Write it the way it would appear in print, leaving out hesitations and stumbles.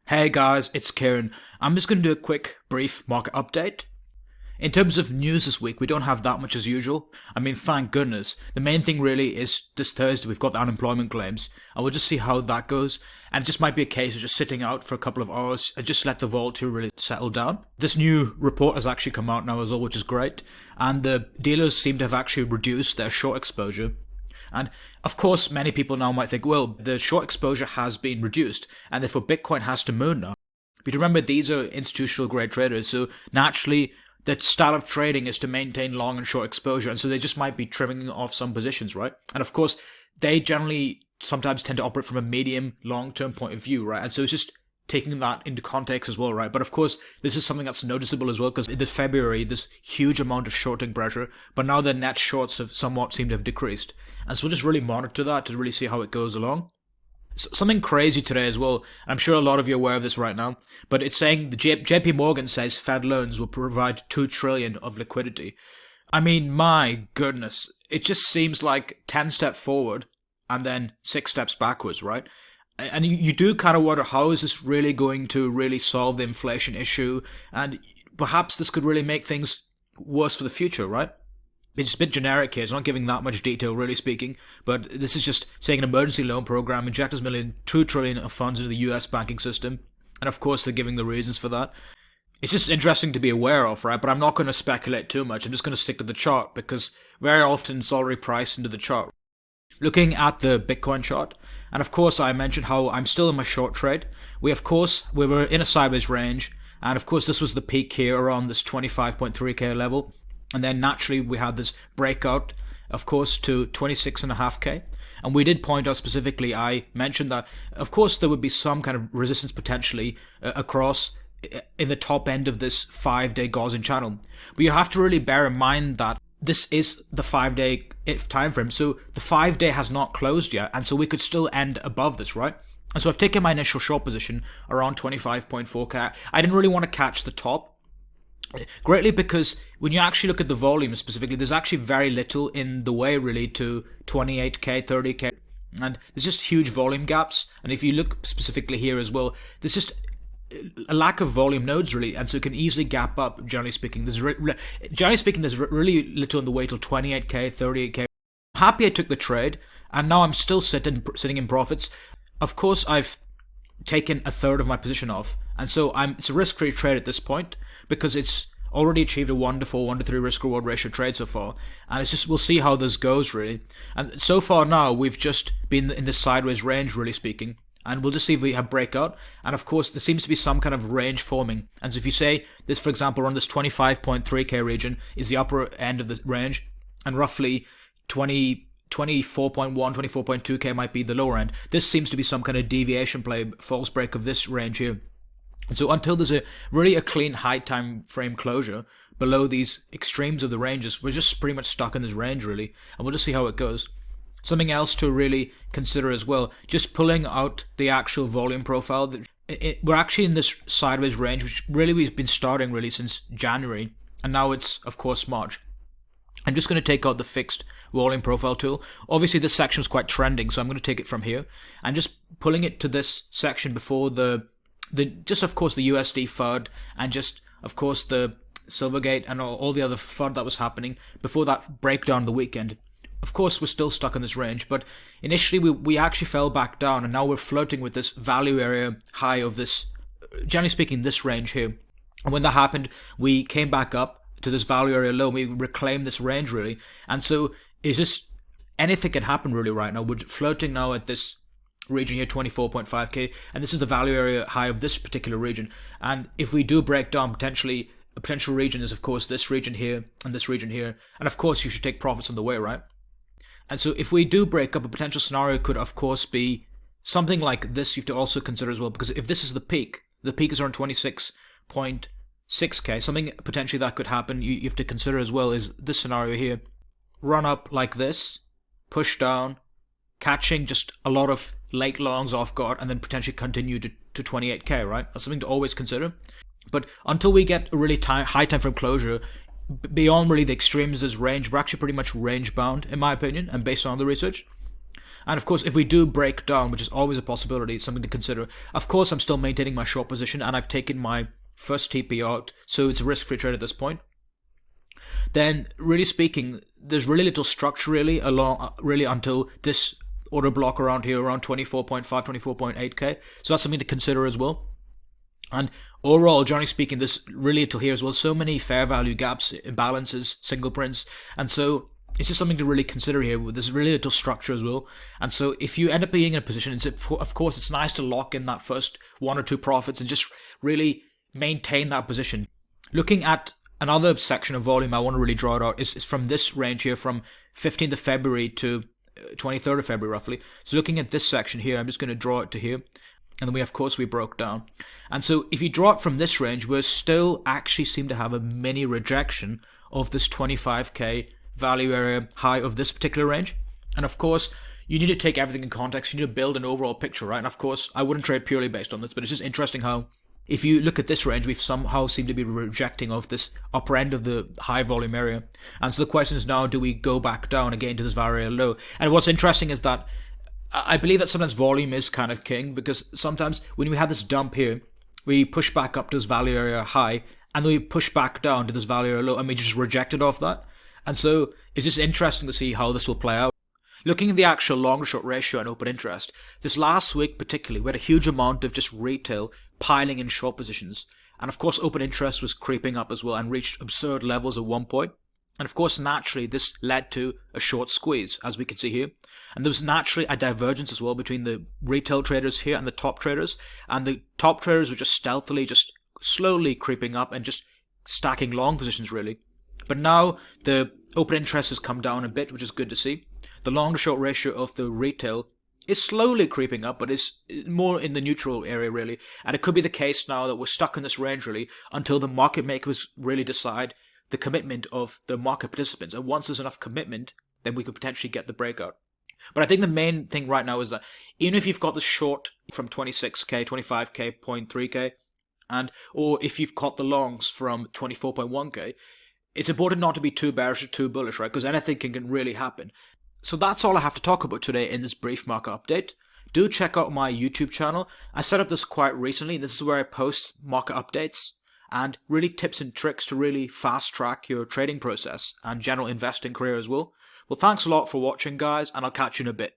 Hey guys, it's Kieran. I'm just going to do a quick, brief market update. In terms of news this week, we don't have that much as usual. I mean, thank goodness. The main thing really is this Thursday we've got the unemployment claims, and we'll just see how that goes. And it just might be a case of just sitting out for a couple of hours and just let the volatility really settle down. This new report has actually come out now as well, which is great. And the dealers seem to have actually reduced their short exposure. And of course, many people now might think, well, the short exposure has been reduced, and therefore Bitcoin has to moon now. But remember, these are institutional grade traders, so naturally, the style of trading is to maintain long and short exposure, and so they just might be trimming off some positions, right? And of course, they generally sometimes tend to operate from a medium, long-term point of view, right? And so it's just taking that into context as well, right? But of course, this is something that's noticeable as well, because in February, there's huge amount of shorting pressure, but now the net shorts have somewhat seemed to have decreased. And so we'll just really monitor that to really see how it goes along. Something crazy today as well, I'm sure a lot of you are aware of this right now, but it's saying the JP Morgan says Fed loans will provide $2 trillion of liquidity. I mean, my goodness, it just seems like 10 steps forward and then 6 steps backwards, right? And you do kind of wonder, how is this really going to really solve the inflation issue? And perhaps this could really make things worse for the future, right? It's a bit generic here. It's not giving that much detail, really speaking. But this is just saying an emergency loan program, injectors $2 trillion of funds into the US banking system. And of course, they're giving the reasons for that. It's just interesting to be aware of, right? But I'm not going to speculate too much. I'm just going to stick to the chart, because very often it's already priced into the chart. Looking at the Bitcoin chart, and of course I mentioned how I'm still in my short trade. We were in a sideways range, and of course this was the peak here around this 25.3k level, and then naturally we had this breakout, of course, to 26.5k. And we did point out specifically, I mentioned that of course there would be some kind of resistance potentially across in the top end of this 5-day Gaussian channel. But you have to really bear in mind that this is the 5-day time frame, so the 5-day has not closed yet, and so we could still end above this, right? And so I've taken my initial short position around 25.4k. I didn't really want to catch the top, greatly because when you actually look at the volume specifically, there's actually very little in the way really to 28k, 30k, and there's just huge volume gaps. And if you look specifically here as well, there's just a lack of volume nodes really, and so it can easily gap up. Generally speaking, there's really little in the way till 28k, 38k. I'm happy I took the trade, and now I'm still sitting in profits. Of course, I've taken a third of my position off, and so it's a risk-free trade at this point, because it's already achieved a 1-to-4, 1-to-3 risk-reward ratio trade so far, and it's just, we'll see how this goes really. And so far now, we've just been in this sideways range, really speaking. And we'll just see if we have breakout. And of course, there seems to be some kind of range forming. And so if you say this, for example, around this 25.3k region is the upper end of the range, and roughly 24.1, 24.2k might be the lower end. This seems to be some kind of deviation play, false break of this range here. And so until there's a clean high time frame closure below these extremes of the ranges, we're just pretty much stuck in this range really. And we'll just see how it goes. Something else to really consider as well, just pulling out the actual volume profile. We're actually in this sideways range, which really we've been starting really since January, and now it's, of course, March. I'm just going to take out the fixed volume profile tool. Obviously, this section is quite trending, so I'm going to take it from here. And just pulling it to this section before just of course the USD FUD, and just of course the Silvergate and all the other FUD that was happening before that breakdown the weekend. Of course, we're still stuck in this range, but initially we actually fell back down, and now we're floating with this value area high of this, generally speaking, this range here. And when that happened, we came back up to this value area low, and we reclaimed this range really. And so is this, anything can happen really right now. We're floating now at this region here, 24.5k, and this is the value area high of this particular region. And if we do break down, potentially a potential region is of course this region here and this region here, and of course you should take profits on the way, right? And so if we do break up, a potential scenario could of course be something like this. You have to also consider as well, because if this is the peak is around 26.6k, something potentially that could happen you have to consider as well is this scenario here. Run up like this, push down, catching just a lot of late longs off guard, and then potentially continue to 28k, right? That's something to always consider. But until we get a really high time frame closure, beyond really the extremes of this range, we're actually pretty much range bound, in my opinion, and based on the research. And of course, if we do break down, which is always a possibility, something to consider, of course I'm still maintaining my short position and I've taken my first TP out, so it's a risk-free trade at this point. Then, really speaking, there's really little structure really until this order block around here, around 24.5, 24.8k. So that's something to consider as well. And overall, generally speaking, there's really little here as well. So many fair value gaps, imbalances, single prints, and so it's just something to really consider here. There's really little structure as well. And so if you end up being in a position, of course, it's nice to lock in that first 1 or 2 profits and just really maintain that position. Looking at another section of volume I want to really draw it out is from this range here, from 15th of February to 23rd of February roughly. So looking at this section here, I'm just going to draw it to here. And then we broke down. And so if you draw it from this range, we still actually seem to have a mini rejection of this 25k value area high of this particular range. And of course, you need to take everything in context. You need to build an overall picture, right? And of course, I wouldn't trade purely based on this, but it's just interesting how if you look at this range, we've somehow seemed to be rejecting of this upper end of the high volume area. And so the question is now, do we go back down again to this value low? And what's interesting is that I believe that sometimes volume is kind of king, because sometimes when we have this dump here, we push back up to this value area high, and then we push back down to this value area low, and we just reject it off that. And so it's just interesting to see how this will play out. Looking at the actual long to short ratio and open interest, this last week particularly, we had a huge amount of just retail piling in short positions. And of course, open interest was creeping up as well and reached absurd levels at one point. And of course, naturally, this led to a short squeeze, as we can see here. And there was naturally a divergence as well between the retail traders here and the top traders. And the top traders were just stealthily, just slowly creeping up and just stacking long positions, really. But now the open interest has come down a bit, which is good to see. The long to short ratio of the retail is slowly creeping up, but is more in the neutral area, really. And it could be the case now that we're stuck in this range, really, until the market makers really decide the commitment of the market participants. And once there's enough commitment, then we could potentially get the breakout. But I think the main thing right now is that even if you've got the short from 26k, 25k, 0.3k, or if you've caught the longs from 24.1k, it's important not to be too bearish or too bullish, right? Because anything can really happen. So that's all I have to talk about today in this brief market update. Do check out my YouTube channel. I set up this quite recently. This is where I post market updates and really tips and tricks to really fast track your trading process and general investing career as well. Well, thanks a lot for watching, guys, and I'll catch you in a bit.